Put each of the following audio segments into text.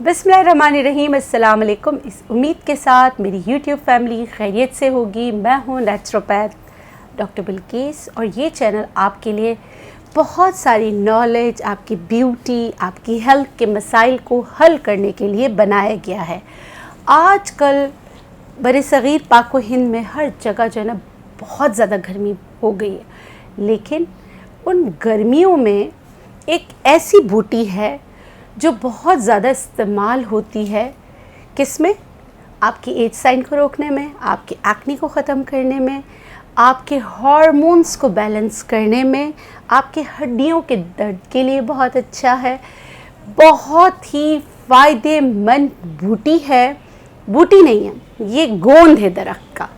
बिस्मिल्लाहिर्रहमानिर्रहीम। अस्सलाम वालेकुम। इस उम्मीद के साथ मेरी यूट्यूब फैमिली खैरियत से होगी। मैं हूँ नेचुरोपैथ डॉक्टर बिल्किस और ये चैनल आपके लिए बहुत सारी नॉलेज, आपकी ब्यूटी, आपकी हेल्थ के मसाइल को हल करने के लिए बनाया गया है। आजकल बरसगीर पाक व हिंद में हर जगह जो है ना बहुत ज़्यादा गर्मी हो गई है, लेकिन उन गर्मियों में एक ऐसी बूटी है जो बहुत ज़्यादा इस्तेमाल होती है। किसमें? आपकी एज साइन को रोकने में, आपकी एक्ने को ख़त्म करने में, आपके हार्मोन्स को बैलेंस करने में, आपके हड्डियों के दर्द के लिए बहुत अच्छा है। बहुत ही फ़ायदेमंद बूटी है। बूटी नहीं है, ये गोंद है दरख्त का।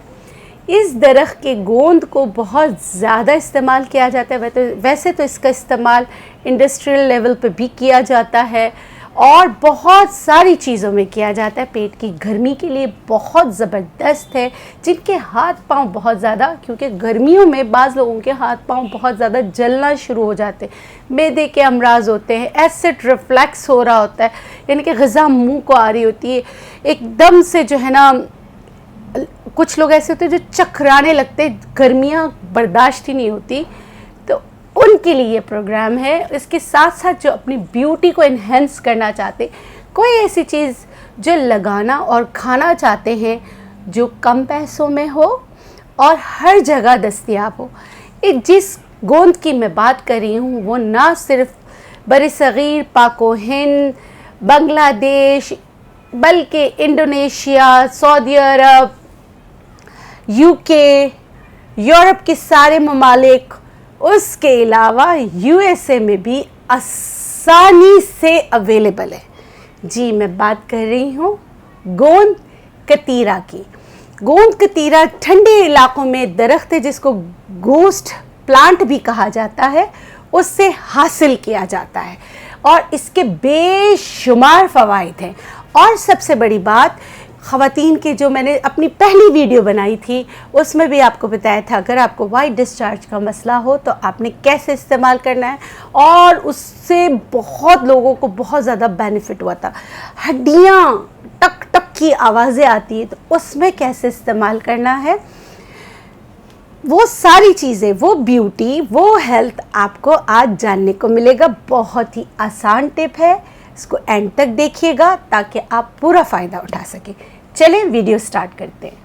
इस दरख्त के गोंद को बहुत ज़्यादा इस्तेमाल किया जाता है। वैसे तो इसका इस्तेमाल इंडस्ट्रियल लेवल पे भी किया जाता है और बहुत सारी चीज़ों में किया जाता है। पेट की गर्मी के लिए बहुत ज़बरदस्त है। जिनके हाथ पांव बहुत ज़्यादा, क्योंकि गर्मियों में बाज़ लोगों के हाथ पांव बहुत ज़्यादा जलना शुरू हो जाते हैं, मैदे के अमराज होते हैं, एसिड रिफ्लक्स हो रहा होता है, यानी कि ग़िज़ा मुँह को आ रही होती है एकदम से, जो है ना कुछ लोग ऐसे होते हैं जो चकराने लगते, गर्मियाँ बर्दाश्त ही नहीं होती, तो उनके लिए ये प्रोग्राम है। इसके साथ साथ जो अपनी ब्यूटी को इन्हेंस करना चाहते, कोई ऐसी चीज़ जो लगाना और खाना चाहते हैं जो कम पैसों में हो और हर जगह दस्तयाब हो। जिस गोंद की मैं बात कर रही हूँ वो ना सिर्फ बरसगीर पाक व हिंद, बांग्लादेश, बल्कि इंडोनेशिया, सऊदी अरब, यूके, यूरोप के सारे ममालिक, उसके अलावा यूएसए में भी आसानी से अवेलेबल है। जी, मैं बात कर रही हूँ गोंद कतीरा की। गोंद कतीरा ठंडे इलाकों में दरख्त है जिसको गोस्ट प्लांट भी कहा जाता है, उससे हासिल किया जाता है और इसके बेशुमार फ़वाइद हैं। और सबसे बड़ी बात, ख़वातीन के जो मैंने अपनी पहली वीडियो बनाई थी उसमें भी आपको बताया था, अगर आपको वाइट डिस्चार्ज का मसला हो तो आपने कैसे इस्तेमाल करना है, और उससे बहुत लोगों को बहुत ज़्यादा बेनिफिट हुआ था। हड्डियाँ टक टक की आवाज़ें आती है तो उसमें कैसे इस्तेमाल करना है, वो सारी चीज़ें, वो ब्यूटी, वो हेल्थ आपको आज जानने को मिलेगा। बहुत ही आसान टिप है, इसको एंड तक देखिएगा ताकि आप पूरा फ़ायदा उठा सकें। चलें वीडियो स्टार्ट करते हैं।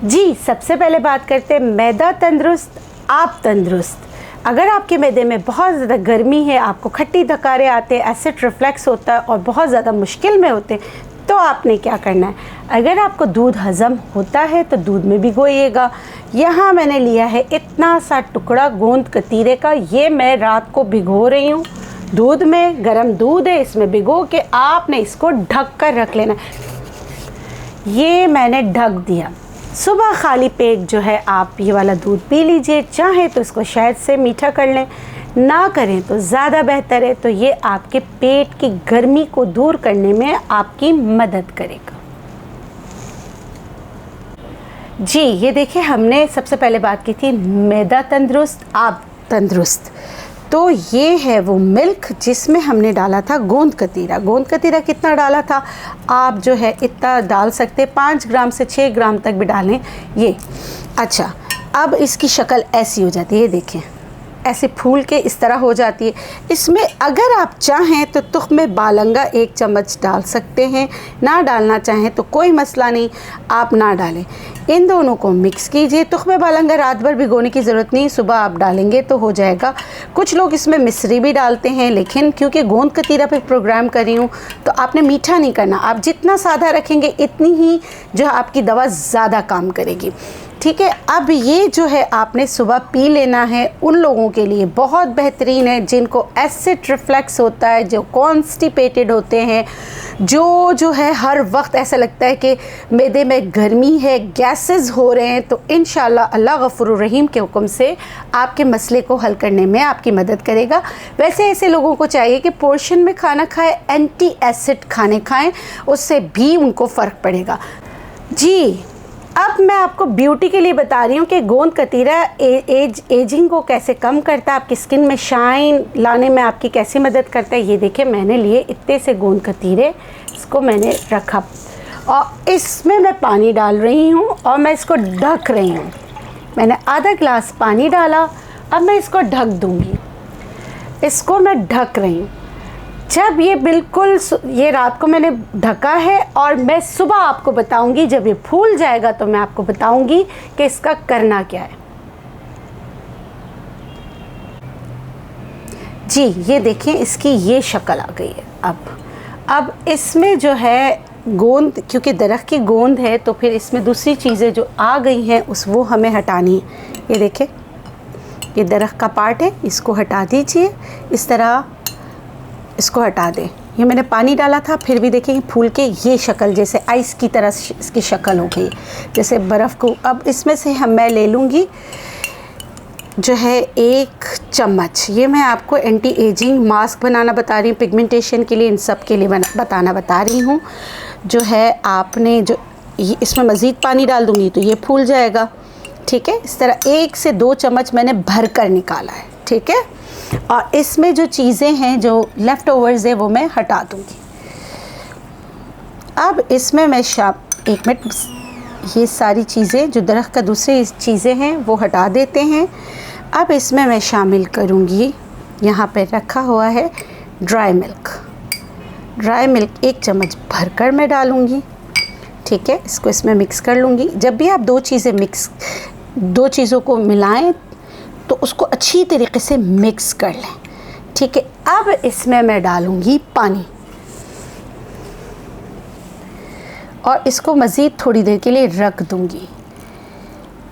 जी, सबसे पहले बात करते हैं मैदा तंदुरुस्त, आप तंदुरुस्त। अगर आपके मैदे में बहुत ज़्यादा गर्मी है, आपको खट्टी धकारे आते हैं, एसिड रिफ्लक्स होता है और बहुत ज़्यादा मुश्किल में होते हैं, तो आपने क्या करना है, अगर आपको दूध हज़म होता है तो दूध में भिगोइएगा। यहाँ मैंने लिया है इतना सा टुकड़ा गोंद कतीरे का, ये मैं रात को भिगो रही हूँ दूध में। गरम दूध है, इसमें भिगो के आपने इसको ढक कर रख लेना। ये मैंने ढक दिया। सुबह खाली पेट जो है आप ये वाला दूध पी लीजिए। चाहे तो इसको शहद से मीठा कर लें, ना करें तो ज़्यादा बेहतर है। तो ये आपके पेट की गर्मी को दूर करने में आपकी मदद करेगा। जी, ये देखिए, हमने सबसे पहले बात की थी मैदा तंदुरुस्त, आप तंदुरुस्त। तो ये है वो मिल्क जिसमें हमने डाला था गोंद कतीरा। गोंद कतीरा कितना डाला था, आप जो है इतना डाल सकते, 5 ग्राम से 6 ग्राम तक भी डालें ये। अच्छा, अब इसकी शक्ल ऐसी हो जाती है, ये देखें, ऐसे फूल के इस तरह हो जाती है। इसमें अगर आप चाहें तो तुख्मे बालंगा 1 चम्मच डाल सकते हैं, ना डालना चाहें तो कोई मसला नहीं, आप ना डालें। इन दोनों को मिक्स कीजिए। तुख्मे बालंगा रात भर भिगोने की ज़रूरत नहीं, सुबह आप डालेंगे तो हो जाएगा। कुछ लोग इसमें मिश्री भी डालते हैं, लेकिन क्योंकि गोंद कतीरा पे प्रोग्राम कर रही हूँ तो आपने मीठा नहीं करना। आप जितना सादा रखेंगे इतनी ही जो आपकी दवा ज़्यादा काम करेगी, ठीक है। अब ये जो है आपने सुबह पी लेना है। उन लोगों के लिए बहुत बेहतरीन है जिनको एसिड रिफ्लक्स होता है, जो कॉन्स्टिपेटेड होते हैं, जो है हर वक्त ऐसा लगता है कि मैदे में गर्मी है, गैसेस हो रहे हैं। तो इंशाल्लाह अल्लाह गफूरुर रहीम के हुक्म से आपके मसले को हल करने में आपकी मदद करेगा। वैसे ऐसे लोगों को चाहिए कि पोर्शन में खाना खाएं, एंटी एसिड खाने खाएं, उससे भी उनको फ़र्क पड़ेगा। जी, अब मैं आपको ब्यूटी के लिए बता रही हूँ कि गोंद कतीरा एजिंग को कैसे कम करता है, आपकी स्किन में शाइन लाने में आपकी कैसी मदद करता है। ये देखिए मैंने लिए इतने से गोंद कतीरे, इसको मैंने रखा और इसमें मैं पानी डाल रही हूँ और मैं इसको ढक रही हूँ। मैंने आधा गिलास पानी डाला, अब मैं इसको ढक दूँगी। इसको मैं ढक रही हूँ। जब ये बिल्कुल, ये रात को मैंने ढका है और मैं सुबह आपको बताऊंगी, जब ये फूल जाएगा तो मैं आपको बताऊंगी कि इसका करना क्या है। जी ये देखें, इसकी ये शक्ल आ गई है। अब इसमें जो है गोंद, क्योंकि दरख्त की गोंद है तो फिर इसमें दूसरी चीज़ें जो आ गई हैं वो हमें हटानी है। ये देखें, ये दरख्त का पार्ट है, इसको हटा दीजिए। इस तरह इसको हटा दें। ये मैंने पानी डाला था, फिर भी देखें फूल के ये शक्ल जैसे आइस की तरह इसकी शक्ल हो गई, जैसे बर्फ़ को। अब इसमें से मैं ले लूँगी जो है 1 चम्मच। ये मैं आपको एंटी एजिंग मास्क बनाना बता रही हूँ, पिगमेंटेशन के लिए, इन सब के लिए बताना बता रही हूँ। जो है आपने जो इसमें मज़ीद पानी डाल दूँगी तो ये फूल जाएगा, ठीक है। इस तरह 1 से 2 चम्मच मैंने भर कर निकाला है, ठीक है। और इसमें जो चीज़ें हैं, जो लेफ़्ट ओवर्स है, वो मैं हटा दूँगी। अब इसमें मैं 1 मिनट, ये सारी चीज़ें जो दरख्त का दूसरी चीज़ें हैं वो हटा देते हैं। अब इसमें मैं शामिल करूँगी, यहाँ पे रखा हुआ है ड्राई मिल्क। ड्राई मिल्क 1 चम्मच भरकर मैं डालूँगी, ठीक है। इसको इसमें मिक्स कर लूँगी। जब भी आप दो चीज़ों को मिलाएं तो उसको अच्छी तरीके से मिक्स कर लें, ठीक है। अब इसमें मैं डालूँगी पानी और इसको मज़ीद थोड़ी देर के लिए रख दूँगी।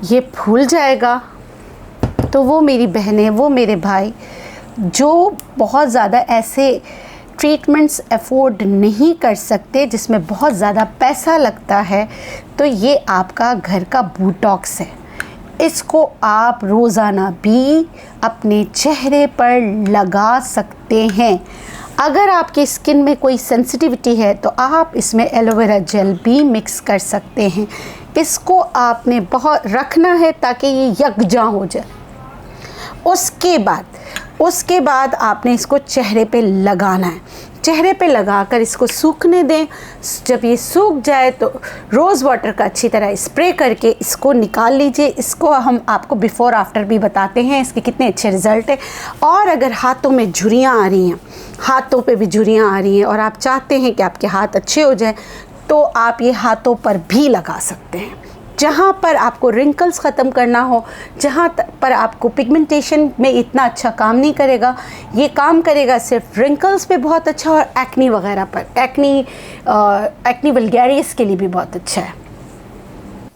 ये फूल जाएगा तो वो मेरी बहनें, वो मेरे भाई जो बहुत ज़्यादा ऐसे ट्रीटमेंट्स अफोर्ड नहीं कर सकते जिसमें बहुत ज़्यादा पैसा लगता है, तो ये आपका घर का बोटॉक्स है। इसको आप रोज़ाना भी अपने चेहरे पर लगा सकते हैं। अगर आपकी स्किन में कोई सेंसिटिविटी है तो आप इसमें एलोवेरा जेल भी मिक्स कर सकते हैं। इसको आपने बहुत रखना है ताकि ये यकजा हो जाए। उसके बाद आपने इसको चेहरे पे लगाना है। चेहरे पे लगाकर इसको सूखने दें। जब ये सूख जाए तो रोज़ वाटर का अच्छी तरह स्प्रे करके इसको निकाल लीजिए। इसको हम आपको बिफ़ोर आफ्टर भी बताते हैं इसके कितने अच्छे रिज़ल्ट हैं। और अगर हाथों में झुर्रियाँ आ रही हैं, हाथों पे भी झुर्रियाँ आ रही हैं और आप चाहते हैं कि आपके हाथ अच्छे हो जाएं, तो आप ये हाथों पर भी लगा सकते हैं। जहाँ पर आपको रिंकल्स ख़त्म करना हो, जहाँ पर आपको पिगमेंटेशन में इतना अच्छा काम नहीं करेगा, ये काम करेगा सिर्फ रिंकल्स पे बहुत अच्छा और एक्नी वगैरह पर, एक्नी वल्गैरियस के लिए भी बहुत अच्छा है।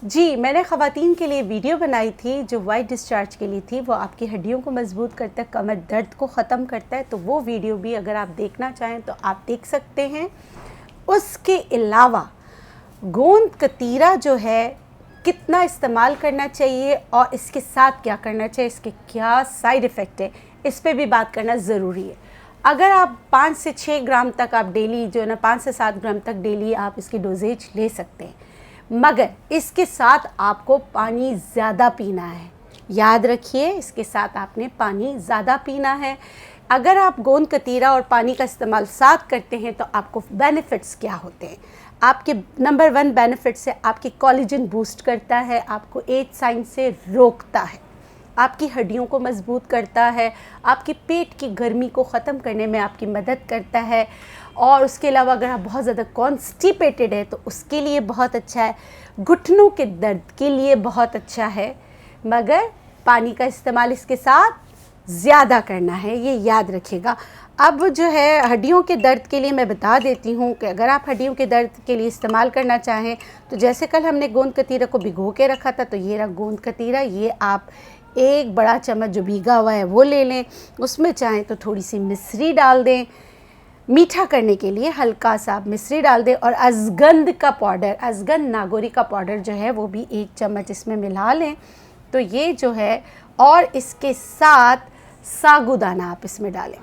जी मैंने ख़वातीन के लिए वीडियो बनाई थी जो वाइट डिस्चार्ज के लिए थी। वो आपकी हड्डियों को मजबूत करता है, कमर दर्द को ख़त्म करता है। तो वो वीडियो भी अगर आप देखना चाहें तो आप देख सकते हैं। उसके अलावा गोंद कतीरा जो है कितना इस्तेमाल करना चाहिए और इसके साथ क्या करना चाहिए, इसके क्या साइड इफ़ेक्ट है, इस पे भी बात करना ज़रूरी है। अगर आप 5 से 6 ग्राम तक आप डेली जो है ना 5 से 7 ग्राम तक डेली आप इसकी डोजेज ले सकते हैं, मगर इसके साथ आपको पानी ज़्यादा पीना है। याद रखिए, इसके साथ आपने पानी ज़्यादा पीना है। अगर आप गोंद कतीरा और पानी का इस्तेमाल साथ करते हैं तो आपको बेनिफिट्स क्या होते हैं। आपके नंबर 1 बेनिफिट से आपकी कोलेजन बूस्ट करता है, आपको एज साइन से रोकता है, आपकी हड्डियों को मजबूत करता है, आपकी पेट की गर्मी को ख़त्म करने में आपकी मदद करता है। और उसके अलावा अगर आप बहुत ज़्यादा कॉन्स्टिपेटेड है तो उसके लिए बहुत अच्छा है, घुटनों के दर्द के लिए बहुत अच्छा है। मगर पानी का इस्तेमाल इसके साथ ज़्यादा करना है, ये याद रखिएगा। अब जो है हड्डियों के दर्द के लिए मैं बता देती हूँ कि अगर आप हड्डियों के दर्द के लिए इस्तेमाल करना चाहें तो जैसे कल हमने गोंद कतीरा को भिगो के रखा था, तो ये रहा गोंद कतीरा। ये आप 1 बड़ा चम्मच जो भीगा हुआ है वो ले लें। उसमें चाहें तो थोड़ी सी मिश्री डाल दें, मीठा करने के लिए हल्का सा आप मिश्री डाल दें। और अजगंध का पाउडर, अजगंध नागौरी का पाउडर जो है वो भी 1 चम्मच इसमें मिला लें। तो ये जो है, और इसके साथ साबूदाना आप इसमें डालें।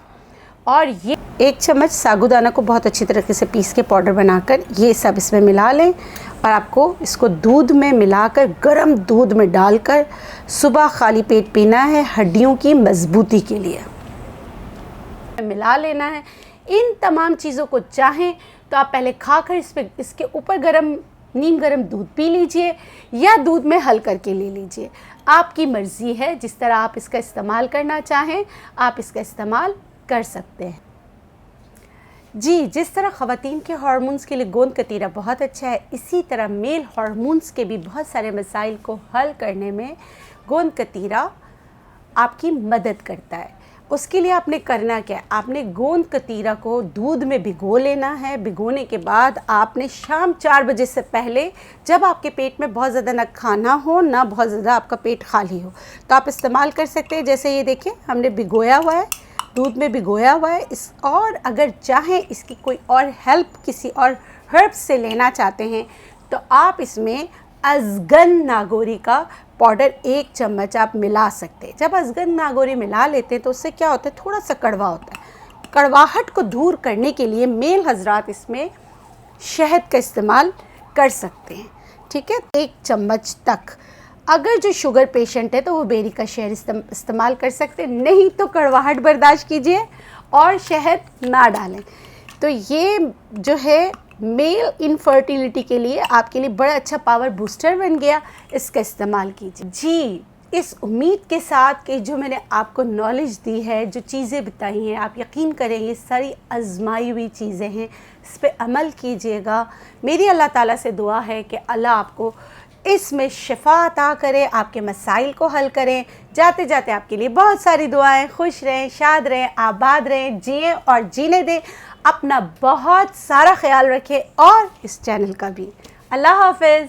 और ये 1 चम्मच साबूदाना को बहुत अच्छी तरीके से पीस के पाउडर बनाकर ये सब इसमें मिला लें। और आपको इसको दूध में मिलाकर, गर्म दूध में डालकर सुबह खाली पेट पीना है, हड्डियों की मजबूती के लिए मिला लेना है। इन तमाम चीज़ों को चाहें तो आप पहले खाकर इसके ऊपर नीम गर्म दूध पी लीजिए या दूध में हल करके ले लीजिए, आपकी मर्ज़ी है। जिस तरह आप इसका इस्तेमाल करना चाहें आप इसका इस्तेमाल कर सकते हैं। जी, जिस तरह ख़वातीन के हार्मोन्स के लिए गोंद कतीरा बहुत अच्छा है, इसी तरह मेल हार्मोन्स के भी बहुत सारे मसाइल को हल करने में गोंद कतीरा आपकी मदद करता है। उसके लिए आपने करना क्या है, आपने गोंद कतीरा को दूध में भिगो लेना है। भिगोने के बाद आपने शाम 4 बजे से पहले, जब आपके पेट में बहुत ज़्यादा ना खाना हो ना बहुत ज़्यादा आपका पेट खाली हो, तो आप इस्तेमाल कर सकते हैं। जैसे ये देखिए, हमने भिगोया हुआ है, दूध में भिगोया हुआ है और अगर चाहें इसकी कोई और हेल्प किसी और हर्ब्स से लेना चाहते हैं तो आप इसमें अज़गन नागौरी का पाउडर 1 चम्मच आप मिला सकते हैं। जब अज़गन नागौरी मिला लेते हैं तो उससे क्या होता है, थोड़ा सा कड़वा होता है। कड़वाहट को दूर करने के लिए मेल हजरात इसमें शहद का इस्तेमाल कर सकते हैं, ठीक है, 1 चम्मच तक। अगर जो शुगर पेशेंट है तो वो बेरी का शहद इस्तेमाल कर सकते हैं, नहीं तो कड़वाहट बर्दाश्त कीजिए और शहद ना डालें। तो ये जो है मेल इनफर्टिलिटी के लिए आपके लिए बड़ा अच्छा पावर बूस्टर बन गया, इसका इस्तेमाल कीजिए। जी, इस उम्मीद के साथ कि जो मैंने आपको नॉलेज दी है, जो चीज़ें बताई हैं, आप यकीन करेंगे सारी आजमाई हुई चीज़ें हैं, इस पर अमल कीजिएगा। मेरी अल्लाह ताला से दुआ है कि अल्लाह आपको इसमें शिफा अता करे, आपके मसाइल को हल करें। जाते जाते आपके लिए बहुत सारी दुआएं। खुश रहें, शाद रहें, आबाद रहें, जिएं और जीने दें। अपना बहुत सारा ख्याल रखें और इस चैनल का भी। अल्लाह हाफ़िज़।